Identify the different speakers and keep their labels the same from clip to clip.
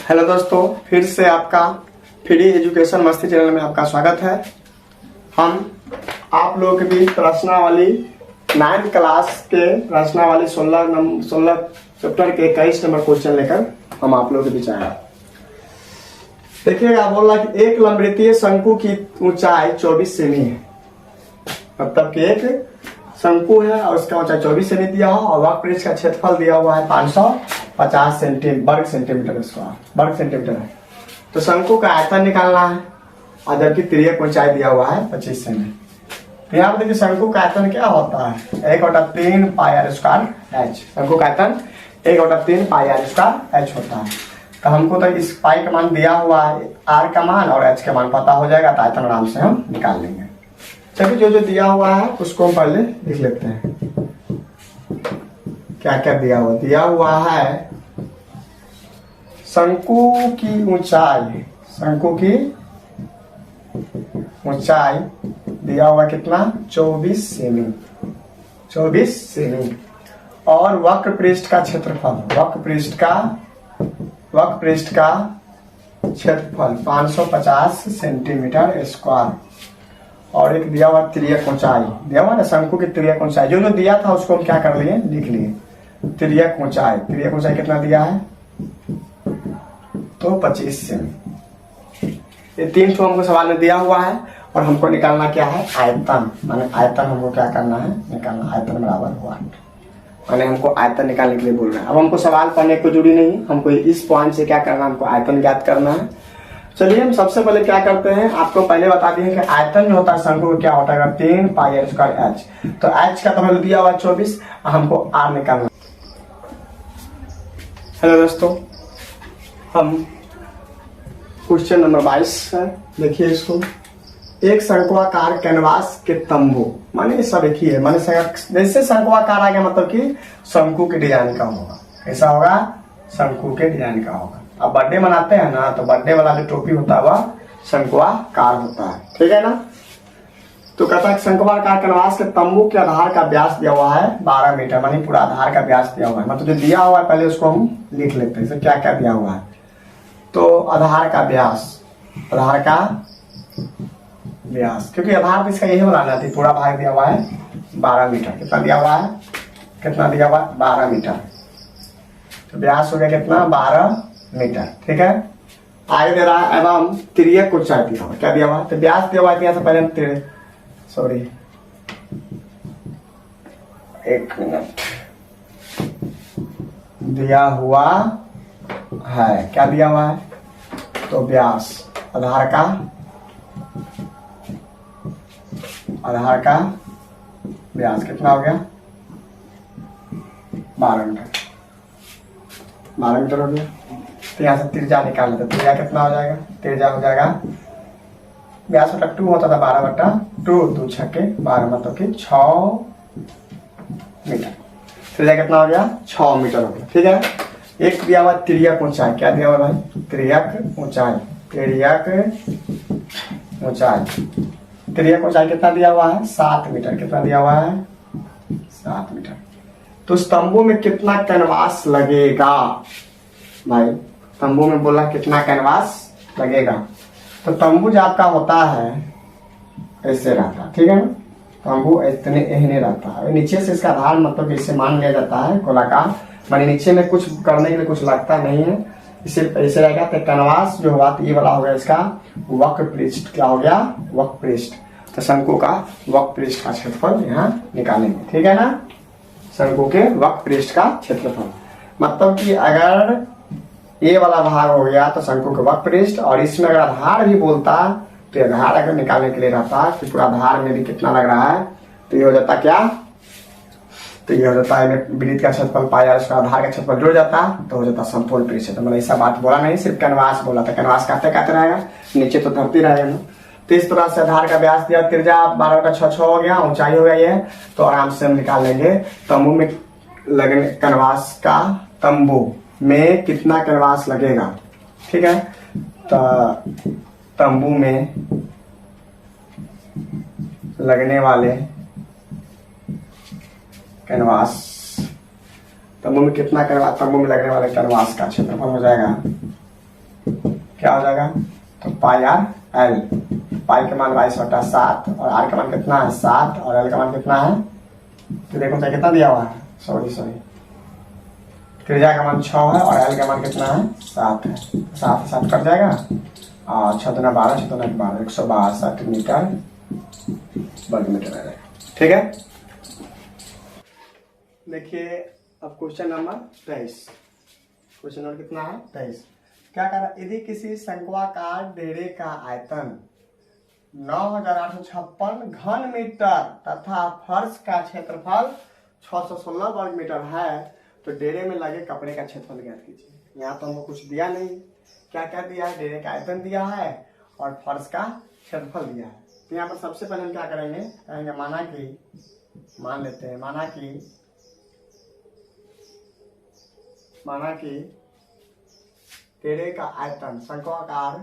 Speaker 1: Hello दोस्तों, फिर से आपका फ्री एजुकेशन मस्ती चैनल में आपका स्वागत है। हम आप लोगों के बीच प्रश्नावली 9th क्लास के प्रश्नावली 16 चैप्टर के 21 नंबर क्वेश्चन लेकर हम आप लोगों के बीच आए। देखिएगा, बोल रहा कि एक लंबवृत्तीय शंकु की ऊंचाई 24 सेमी है। मतलब कि एक शंकु है और उसका ऊंचाई 24 सेमी दिया हो और वक्रपृष्ठ का क्षेत्रफल दिया हुआ है 550 वर्ग सेंटीमीटर है। तो शंकु का आयतन निकालना है और जबकि तिर्यक ऊंचाई दिया हुआ है 25 सेमी। तो यहाँ पर देखिए शंकु का आयतन क्या होता है, 1/3 पाई आर स्क्वायर एच। शंकु का आयतन 1/3 पाई आर स्क्वायर एच होता है। तो हमको तो इस पाई का मान दिया हुआ है, आर का मान और एच का मान पता हो जाएगा, तो आयतन आराम से हम निकाल लेंगे। चलिए जो जो दिया हुआ है उसको हम पहले लिख लेते हैं। क्या क्या दिया हुआ है शंकु की ऊंचाई दिया हुआ कितना, 24 सेमी। और वक्रपृष्ठ का क्षेत्रफल, वक्रपृष्ठ का क्षेत्रफल 550 सेंटीमीटर स्क्वायर। और एक दिया हुआ तिर्यक ऊंचाई, दिया हुआ ना शंकु की तिर्यक ऊंचाई, जो दिया था उसको हम क्या कर लिए, लिख लिए। तिर्यक ऊंचाई कितना दिया है, तो 25 सेमी। ये 3 तो हमको सवाल में दिया हुआ है और हमको निकालना क्या है, आयतन। माने आयतन हमको क्या करना है, निकालना। आयतन बराबर हुआ, माने हमको आयतन निकालने के लिए बोल रहे हैं। अब हमको सवाल पढ़ने को जरूरी नहीं, हमको इस पॉइंट से क्या करना है, हमको आयतन ज्ञात करना है। चलिए हम सबसे पहले क्या करते हैं, आपको पहले बता दिए कि आयतन जो होता है शंकु का क्या होता है, 3 पाई आर स्क्वायर एच। तो एच का तो वैल्यू दिया हुआ 24, हमको आर निकालना। हेलो दोस्तों, हम क्वेश्चन नंबर 22 है, देखिए इसको। एक शंक्वाकार कैनवास के तंबू, माने सब एक ही है, माने जैसे शंक्वाकार आ गया मतलब कि शंकु के डिजाइन का होगा। कैसा होगा, शंकु के डिजाइन का होगा। अब बर्थडे मनाते हैं ना, तो बर्थडे वाला जो टोपी होता है वह शंक्वाकार होता है, ठीक है ना। तो कहता है शंक्वाकार कैनवास के तंबू के आधार का व्यास दिया हुआ है 12 मीटर, मानी पूरा आधार का व्यास दिया हुआ है। मतलब जो दिया हुआ है पहले उसको हम लिख लेते हैं, क्या क्या दिया हुआ है। तो आधार का व्यास, क्योंकि आधार इसका यही बनाना थी, पूरा भाग दिया हुआ है 12 मीटर। कितना दिया हुआ है, 12 मीटर। तो व्यास हो गया कितना, 12 मीटर, ठीक है। आगे दे रहा है एवं तिर्यक ऊंचाई दिया हुआ, क्या दिया हुआ है, तो व्यास दिया हुआ है। तो पहले एक मिनट, दिया हुआ है, क्या दिया हुआ है, तो व्यास आधार का व्यास कितना हो गया, 12 मीटर हो गया। तो यहाँ से त्रिज्या निकाल लेते, त्रिज्या कितना हो जाएगा, त्रिज्या हो जाएगा व्यास बटा 2 होता था, 12/2, 2 छक्के 12, मतलब कि 6 मीटर। त्रिज्या कितना हो गया, 6 मीटर हो गया, ठीक है। एक दिया हुआ तिर्यक ऊंचाई, क्या दिया हुआ भाई, तिर्यक ऊंचाई कितना दिया हुआ है, 7 मीटर। कितना दिया हुआ है, 7 मीटर। तो तंबू में कितना कैनवास लगेगा भाई, तंबू में बोला कितना कैनवास लगेगा। तो तंबू जो आपका होता है ऐसे रहता है, ठीक है ना। तंबू इतने एहने रहता है, नीचे से इसका आधार मतलब इसे मान लिया जाता है गोलाकार, माने नीचे में कुछ करने के लिए कुछ लगता नहीं है, इसे ऐसे रहेगा। तो कैनवास जो हुआ ये वाला हो गया इसका वक्रपृष्ठ, क्या हो गया, वक्रपृष्ठ। तो शंकु का वक्रपृष्ठ का क्षेत्रफल यहाँ निकालेंगे, ठीक है ना। शंकु के वक्रपृष्ठ का क्षेत्रफल मतलब कि अगर ये वाला भाग हो गया तो शंकु के वक्रपृष्ठ, और इसमें अगर आधार भी बोलता तो ये आधार अगर निकालने के लिए रहता है तो पूरा आधार में भी कितना लग रहा है, तो ये हो जाता क्या, तो ये हो जाता है वृत्त का क्षेत्रफल पाई आर स्क्वायर, आधार का क्षेत्रफल जुड़ जाता तो हो जाता संपूर्ण पृष्ठ। तो मैंने ऐसा बात बोला नहीं, सिर्फ कैनवास बोला था। कैनवास कहते रहेगा, नीचे तो धरती रहेगा ना। तो इस तरह से आधार का व्यास दिया, त्रिज्या 12/6 हो गया, ऊंचाई हो गई है, तो आराम से हम निकाल लेंगे। तंबू में लगने, कैनवास का तंबू में कितना कैनवास लगेगा, ठीक है। तो तंबू में लगने वाले कैनवास, तंबू में कितना कैनवास, तंबू में लगने वाले कैनवास का क्षेत्रफल हो जाएगा क्या हो जाएगा? तो पाई आर एल, पाई का मान 22/7 और आर का मान कितना है 7 और एल का मान कितना है, तो देखो तो कितना दिया हुआ है, सॉरी त्रिज्या का मान 6 है और एल का मान कितना है 7 है, 7 से 7 कट जाएगा और 6 दूना 12, 6 दूना 12, 162 मीटर वर्ग मीटर आ जाएगा। ठीक है, देखिए अब क्वेश्चन नंबर 23, क्वेश्चन नंबर कितना है 23। क्या कह रहा है, यदि किसी शंक्वाकार डेरे का आयतन 9856 घन मीटर तथा फर्श का क्षेत्रफल 616 वर्ग मीटर है तो डेरे में लगे कपड़े का क्षेत्रफल ज्ञात कीजिए। यहाँ तो हमको कुछ दिया नहीं, क्या क्या दिया है, डेरे का आयतन दिया है और फर्श का क्षेत्रफल दिया है। तो यहाँ पर सबसे पहले हम क्या करेंगे, कहेंगे मान लेते हैं, माना कि डेरे का आयतन शंक्वाकार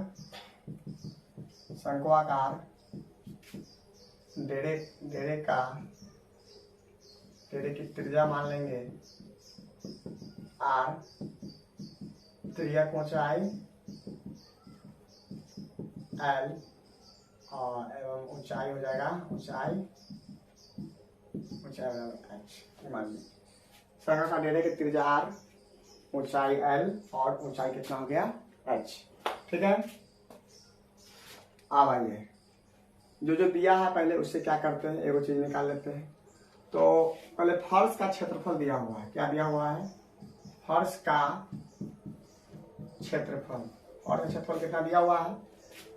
Speaker 1: डेरे की त्रिज्या मान लेंगे आर, त्रिज्या की ऊंचाई एल और एवं ऊंचाई हो जाएगा ऊंचाई एच। मान लीजिए शंक्वाकार डेरे की त्रिज्या आर, ऊंचाई एल और ऊंचाई कितना हो गया एच। ठीक है, अब आइए जो जो दिया है पहले उससे क्या करते हैं, एक चीज निकाल लेते हैं। तो पहले फर्श का क्षेत्रफल दिया हुआ है, क्या दिया हुआ है, फर्श का क्षेत्रफल, और क्षेत्रफल कितना दिया हुआ है,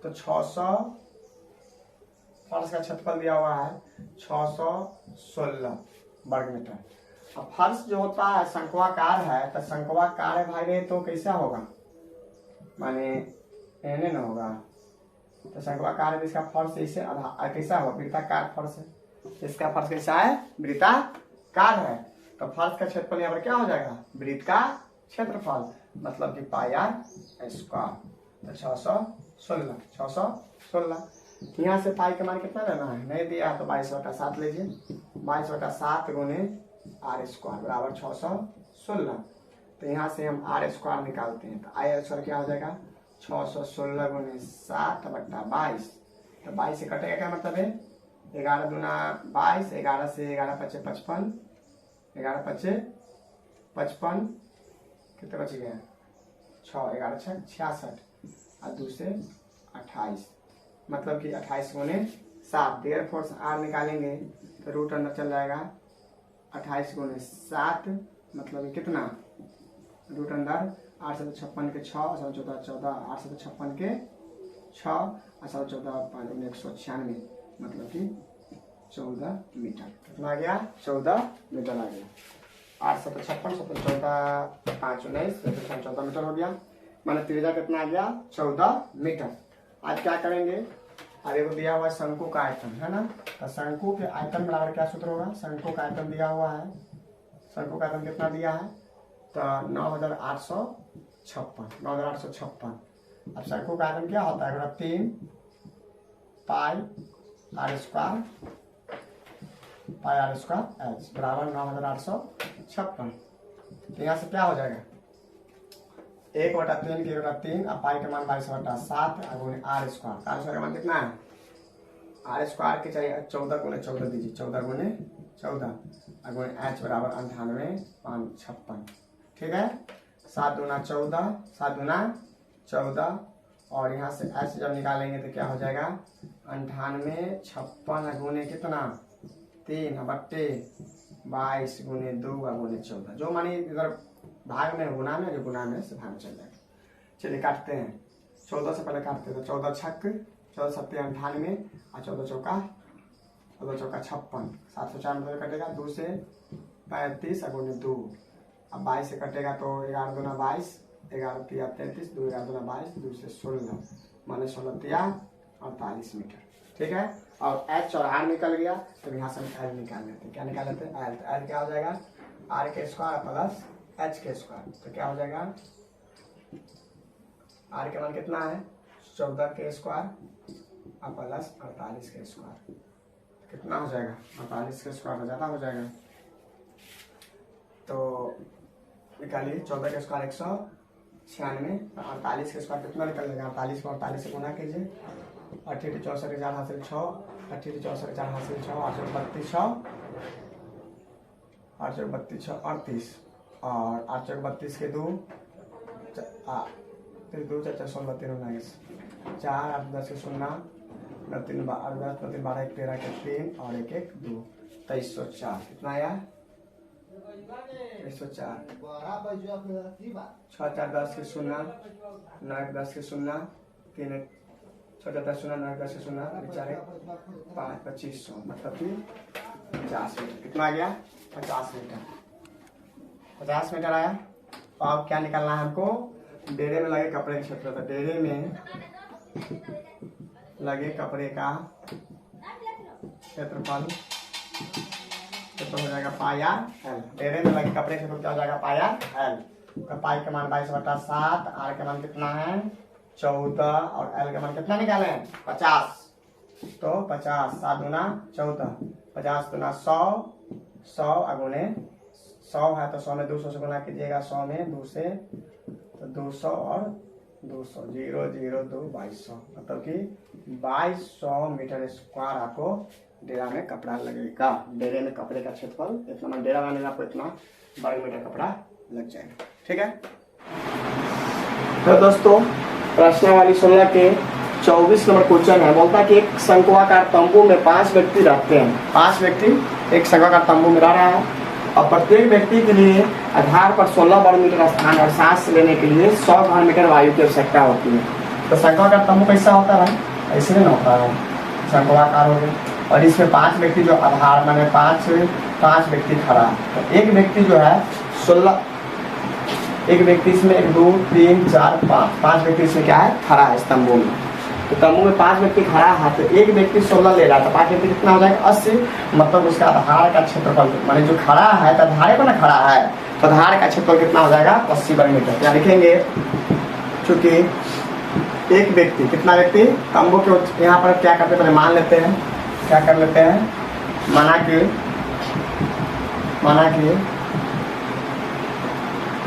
Speaker 1: तो 600, फर्श का क्षेत्रफल दिया हुआ है 616 वर्ग मीटर। अब फर्श जो होता है शंक्वाकार है, तो शंक्वाकार है भाई, तो कैसा होगा, माने एने न होगा, तो शंक्वाकार है, इसका फर्श ऐसे कैसा होगा, वृत्ताकार फर्श है, इसका फर्श कैसा है, वृत्ताकार है, तो फर्श का क्षेत्रफल यहाँ पर क्या हो जाएगा, वृत्त का क्षेत्रफल, मतलब कि पाई आर स्क्वायर, तो 616। यहाँ से पाई का मान कितना लेना है, नहीं दिया तो 22/7 लीजिए, 22/7 गुने आर स्क्वायर बराबर 616। तो यहाँ से हम आर स्क्वायर निकालते हैं, तो आई स्क्वायर क्या हो जाएगा, 616 गुने 7/22, तो 22 से कटेगा, क्या मतलब है 11 दूना 22, 11 से 11 पचे 55, 11 पचे 55, कितने बच गया 6, 11 6 66 और 2 से 28, मतलब कि 28 गुने 7, देयर फोर्स आर निकालेंगे तो रूट अंदर चल जाएगा, 28 गुने 7 मतलब कितना, रूट अंदर 8 से 56 के 6, 14 14, 8 से 56 के 6 और 14 5 196, मतलब कि 14 मीटर। कितना आ गया, 14 मीटर आ गया। 8 से 56, 14 5 19, 14 मीटर हो गया, माने त्रिज्या कितना आ गया 14 मीटर। आज क्या करेंगे, आगे को दिया हुआ है शंकु का आयतन है ना, तो शंकु के आयतन बराबर क्या सूत्र होगा, शंकु का आयतन दिया हुआ है, शंकु का आयतन कितना दिया है, तो 9856। अब शंकु का आयतन क्या होता है, 3 पाई आर स्क्वायर एच बराबर 9856। तो यहाँ से क्या हो जाएगा, 1/3 के 1/3, अब पाई का मान 22/7 गुणे आर स्क्वायर, आर स्क्वायर का मान कितना है, आर स्क्वायर के चाहिए 14 गुणे 14 दीजिए, 14 गुणे 14 गुणे एच बराबर 98,556। ठीक है, 7 दूना 14, 7 दूना 14 और यहाँ से एच जब निकालेंगे तो क्या हो जाएगा 98,56 गुणे कितना 3/22 गुणे 2 गुणे 14, जो मानी इधर भाग में गुना में, जो गुना में से भाग चल जाएगा। चलिए काटते हैं, 14 से पहले काटते हैं, तो 14 छक 14 सत्ते 98 और 14 चौका 56, 7 से 4 मतलब कटेगा, 2 से 35 गुणे 2, अब 22 से कटेगा तो 11 दूना 22, 11 तिया 33, 2 11 दूना 22, 2 से 16 माने 16 तिया 48 मीटर। ठीक है, और एच और आर निकल गया, तो यहाँ से हम एल निकाल लेते हैं, क्या निकाल लेते हैं एल, तो एल क्या हो जाएगा आर के स्क्वायर प्लस एच के स्क्वायर, तो क्या हो जाएगा आर के मान कितना है 14 के स्क्वायर और प्लस 48 के स्क्वायर, कितना हो जाएगा 48 के स्क्वायर ज़्यादा हो जाएगा, तो निकालिए 14 के स्क्वायर 96, 48 के स्क्वायर कितना निकलेगा? 48 को 48 से गुना कीजिए, 38 64 के 4 हासिल 6, 38 64 के 4 हासिल 6, 832 6, 832 6 38, और 832 के 2 2 4 16 3 19, 4 8 10 के 0, 9 3 12 1 13 के 3 और 1 1 2, 2304 कितना आया? 2304, 6 4 10 के 0, 9 1 10 के 0, 3 1 6 4 10 0, 9 1 10 के 0, 4 1 5 2500, मतलब कि 50 मीटर। कितना आ गया? 50 मीटर। 50 मीटर आया। तो अब क्या निकालना है हमको? डेरे में लगे कपड़े के क्षेत्र। तो डेरे में लगे कपड़े का क्षेत्रफल तो हो जाएगा पाई आर एल। डेरे में लगे कपड़े से तो क्या हो जाएगा? पाई आर एल। तो पाई का मान 22/7, आर का मान कितना है? 14, और एल का मान कितना निकाले? 50। तो 50 7 गुना 14, 50 गुना 100, 100 अगुने 100 है तो 100 में 200 से गुना कीजिएगा, 100 में 2 से तो 200 और 200, 0 0 2 2200, मतलब कि 2200 मीटर स्क्वायर आपको डेरा में कपड़ा लगेगा। डेरे में कपड़े का क्षेत्रफल इतना, डेरा बनाने में आपको इतना वर्ग मीटर कपड़ा लग जाएगा। ठीक है। तो दोस्तों प्रश्नावली 16 के 24 नंबर क्वेश्चन है। बोलता है कि एक शंक्वाकार तंबू में 5 व्यक्ति रहते हैं। 5 व्यक्ति एक शंक्वाकार तंबू में रह रहा है और प्रत्येक व्यक्ति के लिए आधार पर 16 वर्ग मीटर स्थान और सांस लेने के लिए 100 घन मीटर वायु की आवश्यकता होती है। तो शंक्वाकार तंबू कैसा होता है? ऐसे नहीं होता है, शंक्वाकार हो गया। और इसमें 5 व्यक्ति जो आधार माने 5 व्यक्ति खड़ा है। तो एक व्यक्ति जो है 16, एक व्यक्ति इसमें 1 2 3 4 5 व्यक्ति इसमें क्या है? खड़ा है इस तंबू में। तो तंबू में 5 व्यक्ति खड़ा है तो एक व्यक्ति 16 ले रहा है तो 5 व्यक्ति कितना हो जाएगा? 80। मतलब उसका आधार का क्षेत्रफल माने जो खड़ा है तो आधार पर ना खड़ा है तो आधार का क्षेत्रफल कितना हो जाएगा? 80 वर्ग मीटर। क्या लिखेंगे? चूंकि एक व्यक्ति, कितना व्यक्ति? तंबू के यहाँ पर क्या करते हैं? पहले मान लेते हैं, क्या कर लेते हैं?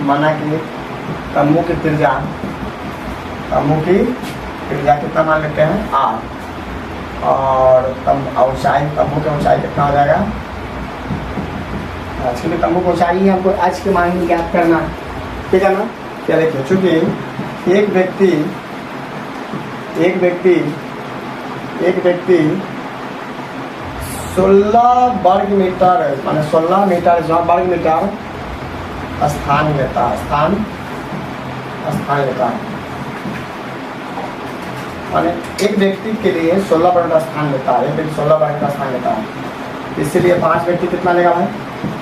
Speaker 1: माना कि तंबू की त्रिज्या कितना मान लेते हैं? आर। और ऊंचाई, तंबू की ऊंचाई कितना हो जाएगा? आज के लिए तंबू की ऊंचाई ही हमको आज के मान ज्ञात करना है। ठीक है ना? क्या देखिए, चूंकि एक व्यक्ति 16 वर्ग मीटर माने 16 मीटर वर्ग मीटर स्थान लेता है, माने एक व्यक्ति के लिए 16 वर्ग का स्थान लेता है। एक व्यक्ति 16 वर्ग का स्थान लेता है, इसलिए 5 व्यक्ति कितना लेगा भाई?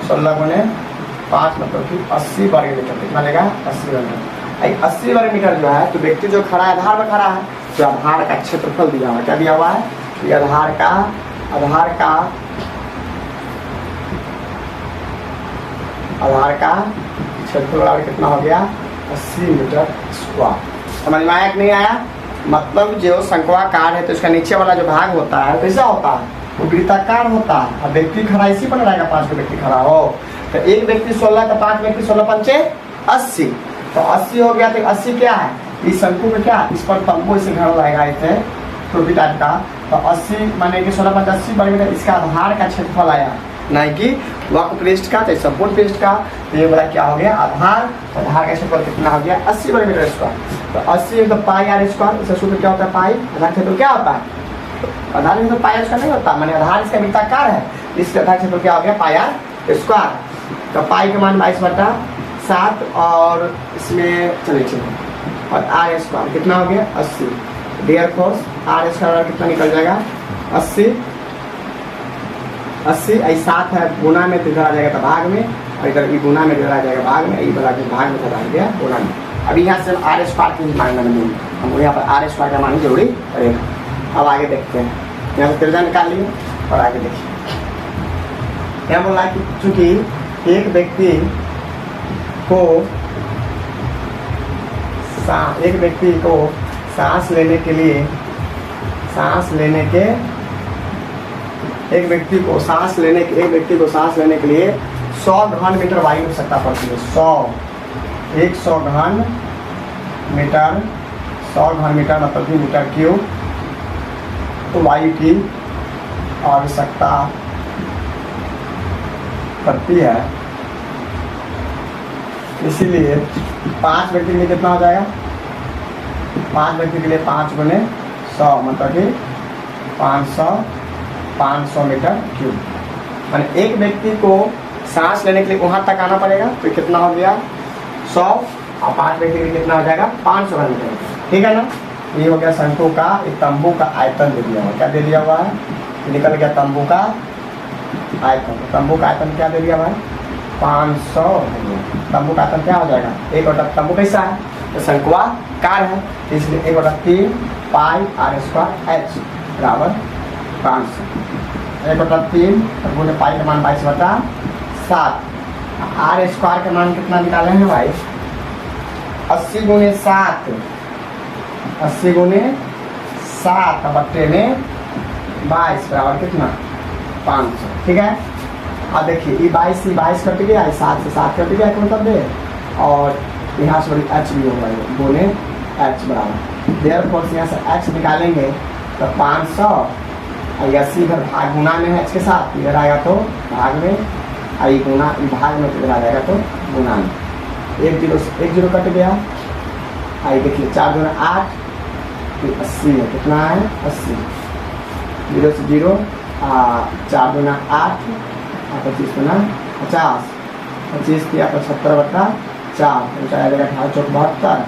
Speaker 1: 16 गुने 5 मतलब कि 80 वर्ग मीटर। कितना लेगा? 80 वर्ग मीटर। 80 वर्ग मीटर जो है तो व्यक्ति जो खड़ा है आधार पर खड़ा है तो आधार का क्षेत्रफल दिया हुआ है। क्या दिया हुआ है? ये आधार का क्षेत्रफल कितना हो गया? 80 मीटर स्क्वायर। समझ में आया कि नहीं आया? मतलब जो शंक्वाकार है तो इसका नीचे वाला जो भाग होता है कैसा होता है? वो वृत्ताकार होता है। अब व्यक्ति खड़ा इसी पर रहेगा, 5 व्यक्ति खड़ा हो तो एक व्यक्ति 16 का 5 व्यक्ति 16 पंचे 80, तो 80 हो गया। तो 80 क्या है? इस शंकु में क्या? इस पर तंबू से घर रहेगा इसे टोपी टाइप का। तो 80 माने कि 16 5 80 वर्ग मीटर इसका आधार का क्षेत्रफल आया, नहीं कि वक्र पृष्ठ का, चाहे संपूर्ण पृष्ठ का। तो ये बोला क्या हो गया? आधार का क्षेत्रफल कितना हो गया? 80 वर्ग मीटर स्क्वायर। तो 80 तो पाई आर स्क्वायर। इसका सूत्र क्या होता है? पाई। आधार क्षेत्रफल क्या होता है? आधार में तो पाई आर नहीं होता, माने आधार इसका वृत्ताकार है, इसका आधार क्षेत्रफल क्या हो गया? पाई आर स्क्वायर। तो पाई का मान 22/7 और इसमें चलिए और आर स्क्वायर कितना हो गया? 80। डियर फोर्स आर स्क्वायर कितना निकल जाएगा? 80 7 है गुना में तो इधर आ जाएगा तो भाग में, और इधर ई गुना में इधर आ जाएगा भाग में, ई वाला भाग में इधर आ गया गुना में। अभी यहाँ से आर स्क्वायर की मान लेंगे, हमको यहाँ पर आर स्क्वायर का मान जरूरी पड़ेगा। अब आगे देखते हैं, यहाँ से त्रिज्या निकाल लिए और आगे देखिए। क्या बोला कि चूंकि एक व्यक्ति को सांस लेने के लिए एक व्यक्ति को सांस लेने के लिए 100 घन मीटर वायु की आवश्यकता पड़ती है। 100 घन मीटर, 100 घन मीटर मतलब प्रति मीटर क्यूब। तो वायु की आवश्यकता पड़ती है, इसीलिए 5 व्यक्ति के लिए कितना हो जाएगा, 5 व्यक्ति के लिए 5 गुने 100 मतलब कि 500 मीटर क्यूब। माने एक व्यक्ति को सांस लेने के लिए वहां तक आना पड़ेगा, तो कितना हो गया 100, और 5 व्यक्ति के लिए कितना हो जाएगा 500 मीटर। ठीक है ना। ये हो गया शंकु का, एक तंबू का आयतन दे दिया हुआ। क्या दे दिया हुआ है, निकल गया तंबू का आयतन। तंबू का आयतन क्या दे दिया हुआ है 500। तंबू का आयतन क्या हो जाएगा, 1/, तंबू कैसा है तो शंक्वाकार है, इसलिए 1/3 पाई r² h बराबर 500। 1/3 गुणे पाई का मान 22/7। r² का मान कितना निकाले हैं भाई 80 गुणे 7, 80 गुणे 7 बट्टे में 22 बराबर कितना 500। ठीक है। अब देखिए ये 22 कट गया, 7 से 7 कट गया मतलब दे, और यहाँ से बड़ी h भी होगा गुने h बराबर। देयरफॉर यहाँ से h निकालेंगे तो 500, 80 इधर भाग गुना में है h के साथ, इधर आएगा तो भाग में, आई गुना भाग में इधर आ जाएगा तो गुना में। 1 0 कट गया, आई देखिए 4 दूना 8, फिर 80 है, कितना है 80, 0 से 0, 4 दूना 8, 25 गुना 50, 25 किया 75/4, ऊंचाई आ जाएगा 18 चौक 72,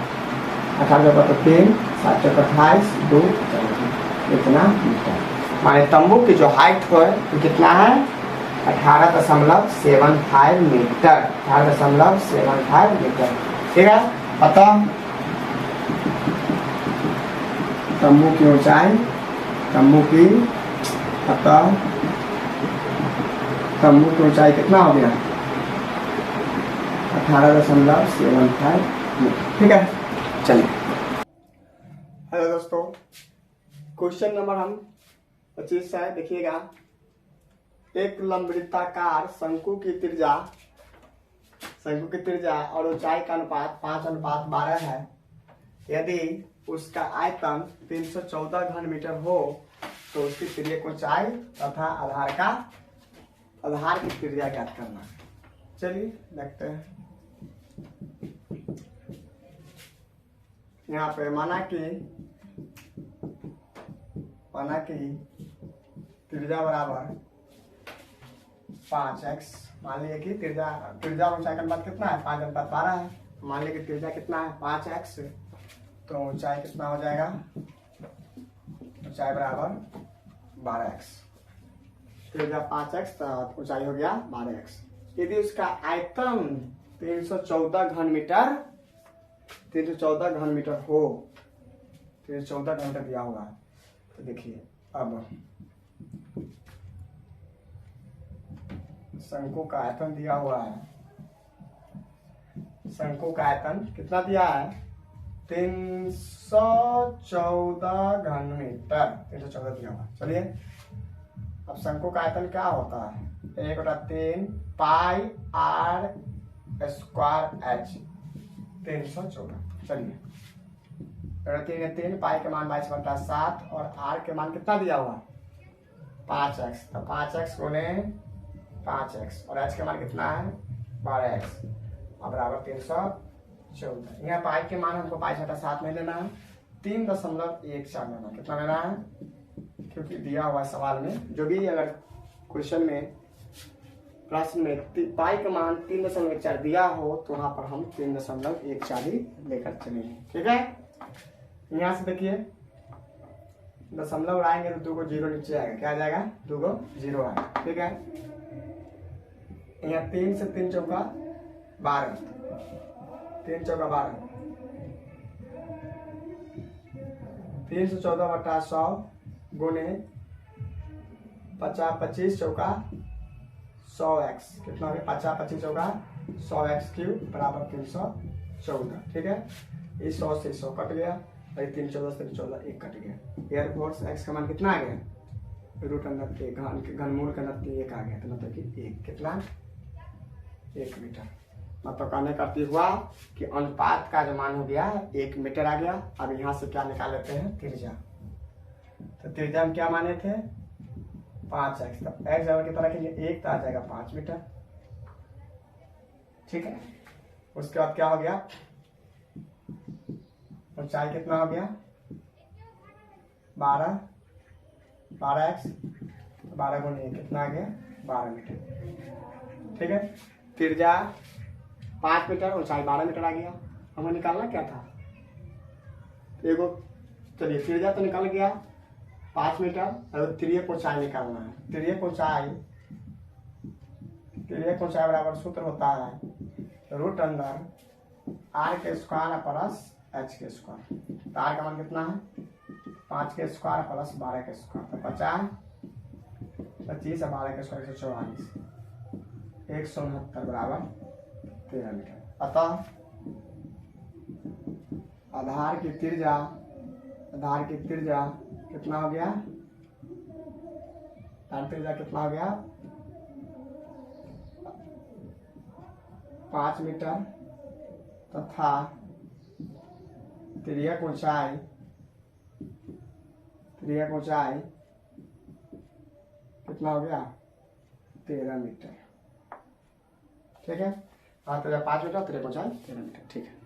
Speaker 1: 18 चौक 3, 7 चौक 28, 2 इतना मीटर। माने तंबू की जो हाइट है तो कितना है 18.75 मीटर, 18.75 मीटर। ठीक है। पता तंबू की ऊंचाई, तंबू की अतः तंबू की ऊंचाई कितना हो गया 18.75 मीटर। ठीक है। चलिए, हेलो दोस्तों, क्वेश्चन नंबर हम 25 है। देखिएगा, एक लंबवृत्ताकार शंकु की त्रिज्या और ऊंचाई का अनुपात 5:12 है। यदि उसका आयतन 314 घन मीटर हो तो उसकी तिर्यक ऊंचाई तथा आधार की त्रिज्या ज्ञात करना। चलिए देखते हैं। यहाँ पे माना कि त्रिज्या बराबर 5x। मान लीजिए कि त्रिज्या ऊंचाई का अनुपात कितना है 5:12 है। मान लीजिए कि त्रिज्या कितना है 5x, तो ऊंचाई कितना हो जाएगा, ऊंचाई बराबर 12x। त्रिज्या 5x तो ऊंचाई हो गया 12x। यदि उसका आयतन 314 घन मीटर हो, 314 घन मीटर दिया हुआ है, तो देखिए अब शंकु का आयतन दिया हुआ है। शंकु का आयतन कितना दिया है 314 घन मीटर, 314 दिया हुआ। चलिए, अब शंकु का आयतन क्या होता है 1/3 पाई r² h 314। चलिए, 3 पाई के मान 22/7 और r के मान कितना दिया हुआ 5x, तो 5x गुने 5x और h के मान कितना है 12x और बराबर 314। यहाँ पाई के मान हमको 22/7 में लेना है, 3.14 लेना। कितना लेना है, क्योंकि दिया हुआ सवाल में जो भी अगर क्वेश्चन में प्रश्न में पाई का मान 3.14 दिया हो तो वहां पर हम 3.14 ही लेकर चलेंगे। ठीक है। यहाँ से देखिए दशमलव उड़ाएंगे तो 2 को 0 नीचे आएगा, क्या आ जाएगा 2 को 0 आएगा। ठीक है। यहाँ 3 से 3 चौका 12, 3 चौका 12, 314/100 गुने 50-25 चौका 100x, कितना हो गया 50-25 चौका 100x क्यूब बराबर 314। ठीक है। इस 100 से 100 कट गया, 314 से 14 1 कट गया। एयरफोर्स x का मान कितना आ गया √1 घनमूल का 1 आ गया, तो मतलब कि 1 कितना 1 मीटर। मतलब कहने का अर्थ हुआ कि अनुपात का जो मान हो गया 1 मीटर आ गया। अब यहाँ से क्या निकाल लेते हैं, त्रिज्या। तो त्रिज्या हम क्या माने थे, 5x। तो x बराबर कितना रखेंगे, 1, तो आ जाएगा 5 मीटर। ठीक है, उसके बाद क्या हो गया, ऊंचाई कितना हो गया, 12x, 12 गुणे कितना आ गया, 12 मीटर। ठीक है, त्रिज्या 5 मीटर, ऊंचाई 12 मीटर आ गया। हमें निकालना क्या था, देखो चलिए त्रिज्या तो निकल गया 5 मीटर, और तिर्यक ऊंचाई निकालना है। तिर्यक ऊंचाई बराबर सूत्र होता है √अंदर r के स्क्वायर प्लस h के स्क्वायर। तो r का मान कितना है, 5 के स्क्वायर प्लस 12 के स्क्वायर। तो 25 और 12 के स्क्वायर 144, 169 बराबर 13 मीटर। अतः आधार की त्रिज्या कितना हो गया, त्रिज्या कितना हो गया, 5 मीटर, तथा तिर्यक ऊंचाई कितना हो गया, 13 मीटर। ठीक है, 5 मीटर, तिर्यक ऊंचाई 13 मीटर। ठीक है।